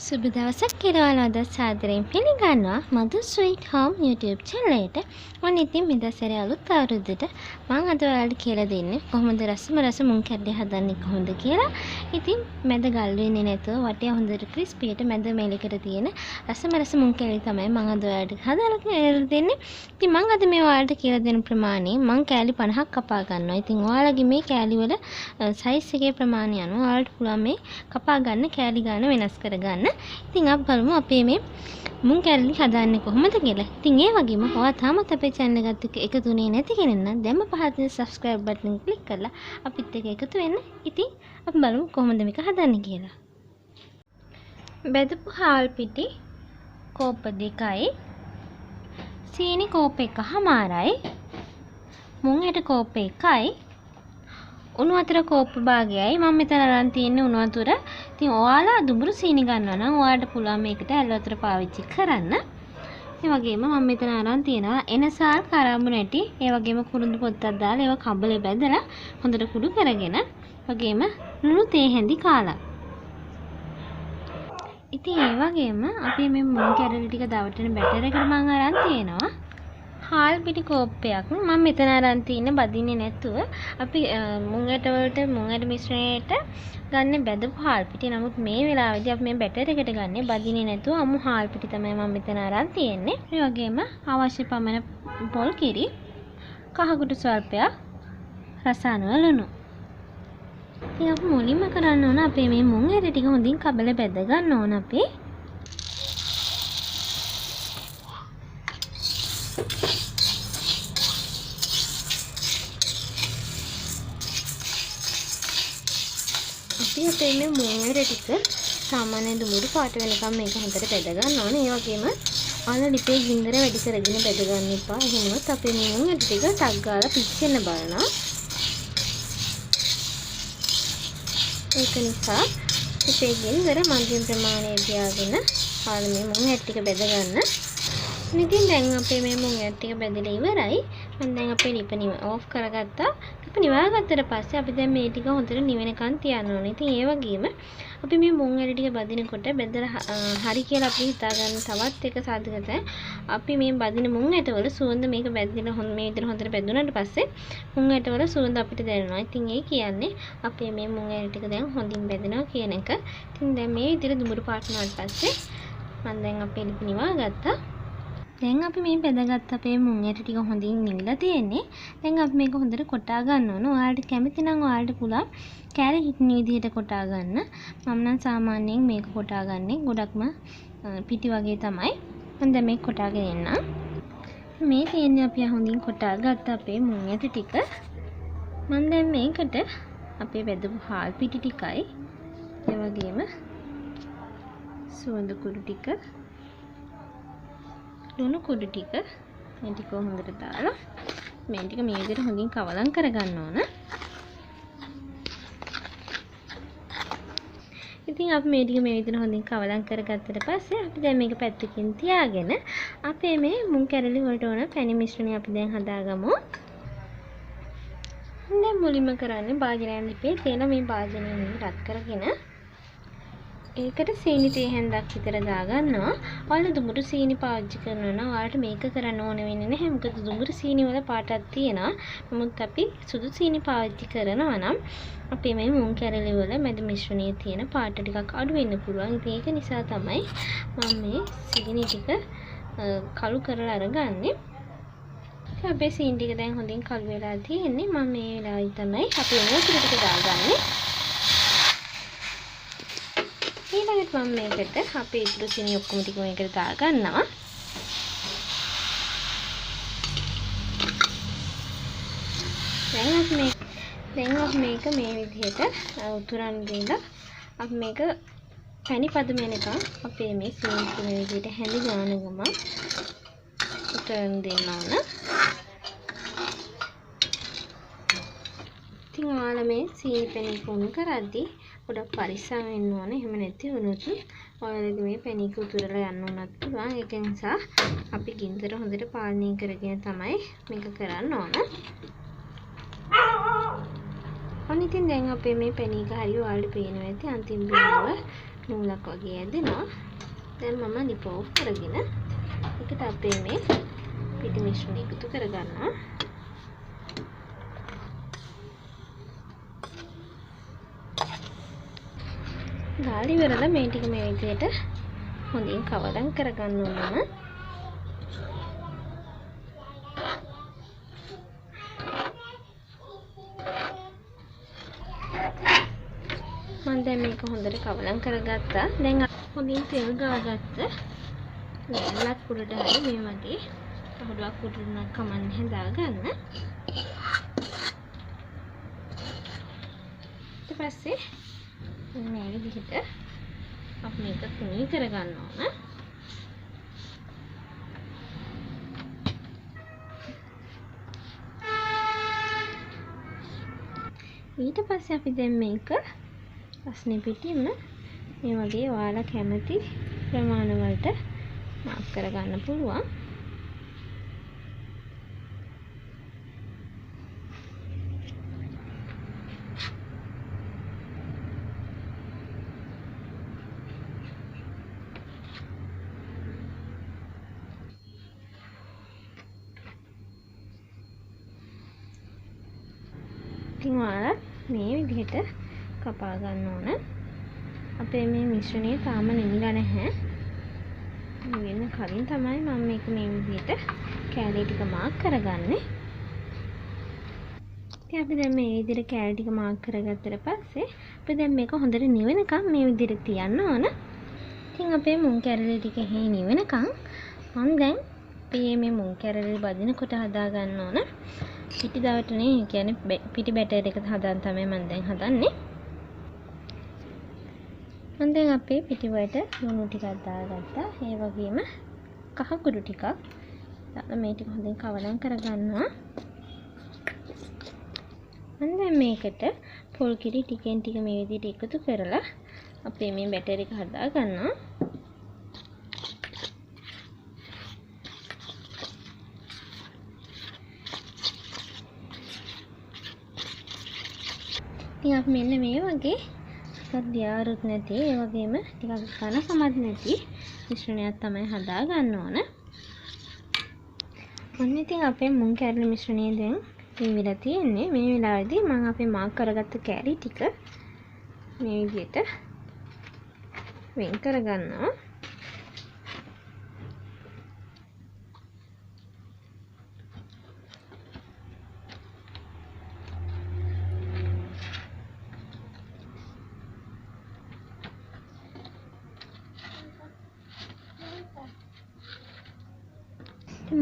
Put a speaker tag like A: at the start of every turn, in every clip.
A: සුබ දවසක් කියලා අද සාදරයෙන් පිළිගන්නවා මදු ස්වීට් හෝම් YouTube channel එකට. මම ඉතින් මේ දවසේ අලුත් අවුරුද්දට මම අද ඔයාලට කියලා දෙන්නේ කොහොමද රස මුං කැරලි හදන්නේ කොහොමද කියලා. ඉතින් මැද ගල් වෙන්නේ නැතුව වටේ හොඳට ක්‍රිස්පියට මැද මේලකට තියෙන රස මුං කැරලි තමයි මම අද ඔයාලට හදලා කියලා දෙන්නේ. ඉතින් මම අද මේ ඔයාලට කියලා දෙන ප්‍රමාණය මම කැලි 50ක් කපා ගන්නවා. ඉතින් ඔයාලගේ මේ කැලි වල සයිස් එකේ ප්‍රමාණය අනුව ඔයාලට පුළුවන් මේ කපා ගන්න කැලි ගන්න වෙනස් කරගන්න. ඉතින් අපි බලමු අපේ මේ මුං කැරලි හදාන්නේ කොහොමද කියලා. ඉතින් ඒ වගේම ඔයා තාමත් අපේ channel එකට එකතු වෙන්නේ නැති කෙනෙක් නම් දැන්ම පහත තියෙන subscribe button එක click කරලා අපිත් එක්ක එකතු වෙන්න. ඉතින් අපි බලමු කොහොමද මේක හදන්නේ කියලා. බෙදපු හාල් පිටි කෝප 2යි සීනි කෝප 1මාරයි මුං ඇට කෝප 1යි උණු වතුර කෝප්ප භාගයයි මම මෙතන අරන් තියෙන්නේ උණු වතුර. ඉතින් ඔයාලා දුඹුරු සීනි ගන්නවා නම් ඔයාලට පුළුවන් මේකට ඇල් වතුර පාවිච්චි කරන්න. ඒ වගේම මම මෙතන අරන් තියෙනවා එනසාල් කරාඹු නැටි, ඒ වගේම කුරුඳු පොත්තක් දාලා ඒවා කබලේ බැදලා හොඳට කුඩු කරගෙන, වගේම ලුණු තේ හැඳි කාලා. ඉතින් ඒ වගේම අපි මේ මුං කැරලි ටික දවටන බැටර් එකට මම අරන් තියෙනවා හාල් පිටි කෝප්පයක්. මම මෙතන අරන් තින්නේ බදින්නේ නැතුව අපි මුං ඇට වලට මුං ඇට මිශ්‍රණයට ගන්න බෙදපු හාල් පිටි. නමුත් මේ වෙලාවේදී අපි මේ බැටර් එකට ගන්නේ බදින්නේ නැතුව අමු හාල් පිටි තමයි මම මෙතන අරන් තියෙන්නේ. ඒ වගේම අවශ්‍ය පමණ පොල් කිරි, කහකුඩු ස්වල්පයක්, රස අනුව ලුණු. ඉතින් අපි මුලින්ම කරන්න ඕන අපේ මේ මුං ඇට ටික හොඳින් කබල බෙද ගන්න ඕන අපි. අපේ මේ මුං ඇට ටික සාමාන්‍ය දුමුරු පාට වෙනකම් මේක හොඳට බෙද ගන්න ඕනේ. ඒ වගේම අන්න ලිපේ ගින්දර වැඩි කරගෙන බෙද ගන්න එපා. එහෙමවත් අපේ මේ මුං ඇට ටික ටක් ගාලා පිච්චෙන්න බලනවා. ඒක නිසා ලිපේ ගින්දර මධ්‍යම ප්‍රමාණයේ තියාගෙන ආල මේ මුං ඇට ටික බෙද ගන්න. ඉතින් දැන් අපේ මේ මුං ඇට ටික බෙදලා ඉවරයි. මම දැන් අපේ ලිප ඕෆ් කරගත්තා. ලිප නිවාගත්තට පස්සේ අපි දැන් මේ ටික හොඳට නිවෙනකන් තියන්න ඕනේ. ඉතින් ඒ වගේම අපි මේ මුං ඇට ටික බදිනකොට බෙදලා හරි කියලා අපි හිතාගන්න තවත් එක සාධකයක්. අපි මේ බදින මුං ඇට වල සුවඳ මේක බැදලා මේ විදිහට හොඳට බැදුනාට පස්සේ මුං ඇට වල සුවඳ අපිට දැනෙනවා. ඉතින් ඒ කියන්නේ අපේ මේ මුං ඇට ටික දැන් හොඳින් බැදෙනවා කියන එක. ඉතින් දැන් මේ විදිහට දුඹුරු පාට වුණාට පස්සේ මම දැන් අපේ ලිප නිවාගත්තා. දැන් අපි මේ බෙදගත්ත අපේ මුං ඇට ටික හොඳින් නිවිලා තියෙන්නේ. දැන් අපි මේක හොඳට කොටා ගන්න ඕන. ඔයාලට කැමති නම් ඔයාලට පුළුවන් කැරි හිටින විදිහට කොටා ගන්න. මම නම් සාමාන්‍යයෙන් මේක කොටා ගන්නේ ගොඩක්ම පිටි වගේ තමයි. මම දැන් මේක කොටාගෙන එන්නම්. මේ තියෙන්නේ අපි හොඳින් කොටා ගත්ත අපේ මුං ඇට ටික. මම දැන් මේකට අපේ බෙදපු හාල් පිටි ටිකයි ඒ වගේම සුවඳ කුඩු ටික, ලුණු කුඩු ටික මේ ටික හොඳට දාලා මේ ටික මේ විදිහට හොඳින් කවලම් කරගන්න ඕන. ඉතින් අපි මේ ටික මේ විදිහට හොඳින් කවලම් කරගත්තට පස්සේ අපි දැන් මේක පැත්තකින් තියාගෙන අපේ මේ මුං කැරලි වලට ඕන පැණි මිශ්‍රණය අපි දැන් හදාගමු. දැන් මුලින්ම කරන්නේ භාජනයෙන් ලිපේ තේන මේ භාජනයෙන් රත් කරගෙන ඒකට සීනි තේ හැන්දක් විතර දාගන්නවා. ඔයාලා දුඹුරු සීනි පාවිච්චි කරනවා නම් ඔයාලට මේක කරන්න ඕන වෙන්නේ නැහැ. මොකද දුඹුරු සීනි වල පාටක් තියෙනවා. නමුත් අපි සුදු සීනි පාවිච්චි කරනවා නම් අපේ මේ මුං කැරලි වල මැද මිශ්‍රණයේ තියෙන පාට ටිකක් අඩු වෙන්න පුළුවන්. ඉතින් ඒක නිසා තමයි මම මේ සීනි ටික කළු කරලා අරගන්නේ. අපේ සීනි ටික දැන් හොඳින් කළු වෙලා තියෙන්නේ. මම මේ වෙලාවේ තමයි අපේ උණු ටික දාගන්නේ. ඊළඟට මම මේකට අපේ ඉතුරු සීනි ඔක්කොම ටික මේකට දාගන්නවා. දැන් අපි මේක මේ විදිහට උතුරන් දීලා අපි මේක පැණි පදම වෙනකන් අපේ මේ සීනි ටික මේ විදිහට හැඳි ගාන ගමන් උතුරන් දෙන්න ඕන. ඉතින් ඔයාලා මේ සීනි පැණි කොණු කරද්දී ගොඩක් පරිස්සම් වෙන්න ඕනේ. එහෙම නැති වුණොත් ඔයාලගේ මේ පැණික උතුරලා යන්න උනත් පුළුවන්. ඒක නිසා අපි ගින්දර හොඳට පාලනය කරගෙන තමයි මේක කරන්න ඕන. අනිතින් දැන් අපේ මේ පැණික හරිය ඔයාලට පේනවා ඇති අන්තිම බිඳුව නූලක් වගේ ඇදෙනවා. දැන් මම ලිප ඔෆ් කරගෙන ඒකට අපේ මේ පිටි මිශ්‍රණය එකතු කරගන්නවා. ගාලි ඉවරලා මේ ටික මේ විදිහට හොඳින් කවදම් කරගන්න ඕන. මම දැන් මේක හොඳට කවලම් කරගත්තා. දැන් හොඳින් තෙල් ගාගත්ත ලෑල්ලක් උඩට හරි මේ වගේ පහළුවක් උඩට නම් කමන්නේ හදාගන්න. ඊට පස්සේ මේ විදිහට අපි මේක තුනී කරගන්න ඕන. ඊට පස්සේ අපි දැන් මේක රස්නේ පිටින්ම මේ වගේ ඔයාලා කැමති ප්‍රමාණ වලට මාක් කරගන්න පුළුවන්. ඉතින් ඔයාලා මේ විදිහට කපා ගන්න ඕන. අපේ මේ මිශ්‍රණය තාම නිවිලා නැහැ. වෙන කලින් තමයි මම මේක මේ විදිහට කෑලි ටික මාක් කරගන්නේ. ඉතින් අපි දැන් මේ විදිහට කෑලි ටික මාක් කරගත්තට පස්සේ අපි දැන් මේක හොඳට නිවෙනකම් මේ විදිහට තියන්න ඕන. ඉතින් අපේ මුං කැරලි ටික එහෙ නිවෙනකම් මම දැන් අපි මේ මුං කැරලි බදිනකොට හදා ගන්න ඕන. පිටි දවටනේ කියන්නේ පිටි බැටර් එක හදාන්න තමයි මම දැන් හදන්නේ. මම දැන් අපේ පිටි වලට ලුණු ටිකක් දාගත්තා. ඒ වගේම කහ කුඩු ටිකක් දාලා මේ ටික හොඳින් කවලම් කරගන්නවා. මම දැන් මේකට පොල් කිරි ටිකෙන් ටික මේ විදිහට එකතු කරලා අපේ මේ බැටර් එක හදා ගන්නවා. ඉතින් අපි මෙන්න මේ වගේ ටිකක් දියාරුත් නැති ඒ වගේම ටිකක් ඝනකමත් නැති මිශ්‍රණයක් තමයි හදා ගන්න ඕන. ඔන්න ඉතින් අපේ මුං කැරලි මිශ්‍රණය දැන් නිවිලා තියෙන්නේ. මේ වෙලාවේදී මම අපේ මාක් කරගත්ත කැරි ටික මේ විදිහට වෙන් කරගන්නවා.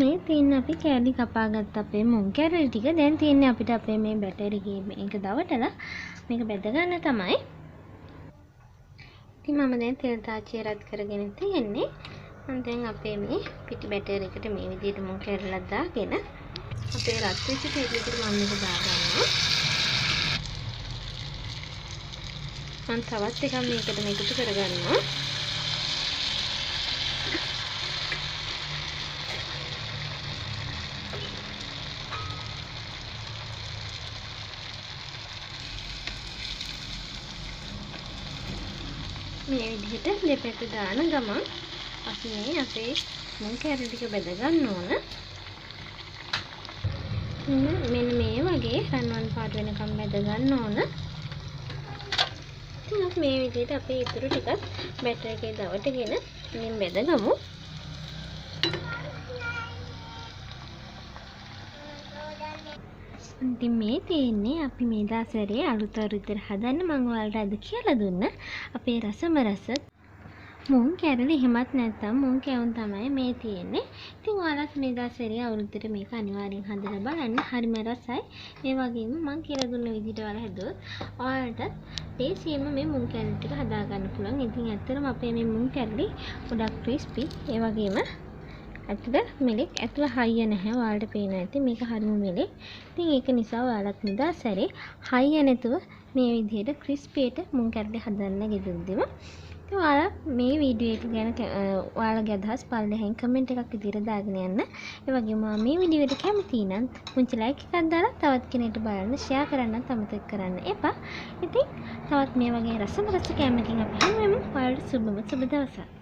A: මේ තියෙන අපි කෑලි කපා ගත්ත අපේ මුං කැරලි ටික දැන් තියෙන්නේ අපිට අපේ මේ බැටර් එකේ මේක දවටලා මේක බෙද ගන්න තමයි. ඉතින් මම දැන් තෙල් තාච්චිය රත් කරගෙන තියෙන්නේ. මම දැන් අපේ මේ පිටි බැටර් එකට මේ විදිහට මුං කැරලක් දාගෙන අපේ රත් වෙච්ච තෙල් එකට මම මේක දාගන්නවා. මම තවත් එකක් මේකට එකතු කරගන්නවා. මේ විදිහට දෙපැත්ත දාන ගමන් අපි මේ අපේ මුං කැරලි ටික බෙද ගන්න ඕන. මෙන්න මේ වගේ රන්වන් පාට වෙනකම් බෙද ගන්න ඕන. ඉතින් අපි මේ විදිහට අපේ ඉතුරු ටිකත් බැටර් එකේ දවටගෙන මෙන් බෙදගමු. ඉතින් මේ තියෙන්නේ අපි මේ දාසරේ අලුත් අවුරුද්දට හදන්න මම ඔයාලට අද කියලා දුන්න අපේ රසම රස මුං කැරලි. එහෙමත් නැත්නම් මුං කැවුම් තමයි මේ තියෙන්නේ. ඉතින් ඔයාලත් මේ දාසරේ අවුරුද්දට මේක අනිවාර්යෙන් හදලා බලන්න. හරිම රසයි. ඒ වගේම මම කියලා දුන්න විදිහට ඔයාලා හැදුවොත් ඔයාලට ටේස්ටියෙන්ම මේ මුං කැරලි ටික හදා ගන්න පුළුවන්. ඉතින් ඇත්තටම අපේ මේ මුං කැරලි ගොඩක් ක්‍රිස්පි. ඒ වගේම ඇතුළ මෙලෙක් ඇතුළ හයිය නැහැ. ඔයාලට පේනවා ඇති මේක හරිම මෙලෙක්. ඉතින් ඒක නිසා ඔයාලත් නිදාසරේ හයිය නැතුව මේ විදිහට ක්‍රිස්පියට මුං කැරලි හදන්න ගෙදරදිම. ඔයාලා මේ වීඩියෝ එක ගැන ඔයාලගේ අදහස් පල්ලෙහාන් කමෙන්ට් එකක් විදිහට දාගෙන යන්න. ඒ වගේම මේ වීඩියෝ එකට කැමති නම් පුංචි ලයික් එකක් දාලා තවත් කෙනෙක්ට බලන්න ෂෙයා කරන්නත් අමතක කරන්න එපා. ඉතින් තවත් මේ වගේ රසම රස කෑමකින් අපි හමු වෙමු. ඔයාලට සුබ දවසක්.